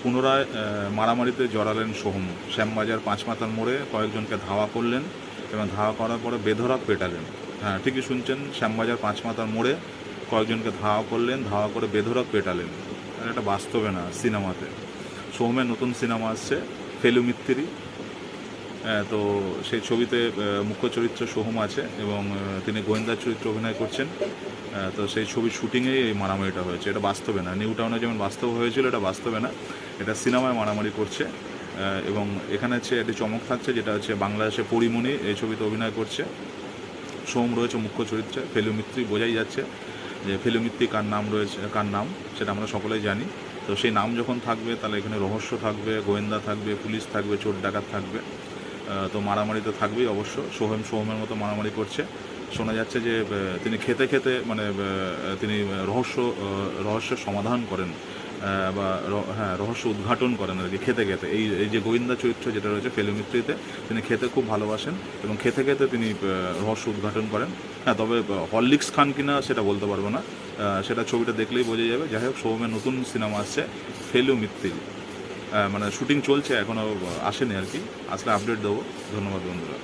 পুনরায় মারামারিতে জড়ালেন সোহম। শ্যামবাজার পাঁচমাথার মোড়ে কয়েকজনকে ধাওয়া করলেন এবং ধাওয়া করার পরে বেধড়ক পেটালেন। হ্যাঁ, ঠিকই শুনছেন, শ্যামবাজার পাঁচমাথার মোড়ে কয়েকজনকে ধাওয়া করলেন, ধাওয়া করে বেধড়ক পেটালেন। এটা বাস্তবে না, সিনেমাতে। সোহমের নতুন সিনেমা আসছে ফেলু মিত্তিরি। তো সেই ছবিতে মুখ্য চরিত্র সোহম আছে এবং তিনি গোয়েন্দা চরিত্রে অভিনয় করছেন। তো সেই ছবির শুটিংয়েই এই মারামারিটা হয়েছে। এটা বাস্তবে না, নিউ টাউনে যেমন বাস্তব হয়েছিল, এটা বাস্তবে না, এটা সিনেমায় মারামারি করছে। এবং এখানে হচ্ছে একটি চমক থাকছে, যেটা হচ্ছে বাংলাদেশে পরিমণি এই ছবিতে অভিনয় করছে। সোহম রয়েছে মুখ্য চরিত্রে, ফেলু মিত্রি বোঝাই যাচ্ছে যে ফেলু মিত্রি কার নাম রয়েছে, কার নাম সেটা আমরা সকলেই জানি। তো সেই নাম যখন থাকবে তাহলে এখানে রহস্য থাকবে, গোয়েন্দা থাকবে, পুলিশ থাকবে, চোর ডাকাত থাকবে। তো মারামারি তো থাকবেই অবশ্য। সোহমের মতো মারামারি করছে। শোনা যাচ্ছে যে তিনি খেতে খেতে মানে তিনি রহস্যের সমাধান করেন, বা রহস্য উদ্ঘাটন করেন আর কি, খেতে খেতে। এই যে গোয়েন্দা চরিত্র যেটা রয়েছে ফেলু মিত্রিতে, তিনি খেতে খুব ভালোবাসেন এবং খেতে খেতে তিনি রহস্য উদ্ঘাটন করেন। হ্যাঁ, তবে হরলিক্স খান কিনা সেটা বলতে পারবো না, সেটা ছবিটা দেখলেই বোঝা যাবে। যাই হোক, সোহমের নতুন সিনেমা আসছে ফেলু মিত্রি। মানে শুটিং চলছে, এখনও আসেনি আর কি, আসলে আপডেট দেবো। ধন্যবাদ বন্ধুরা।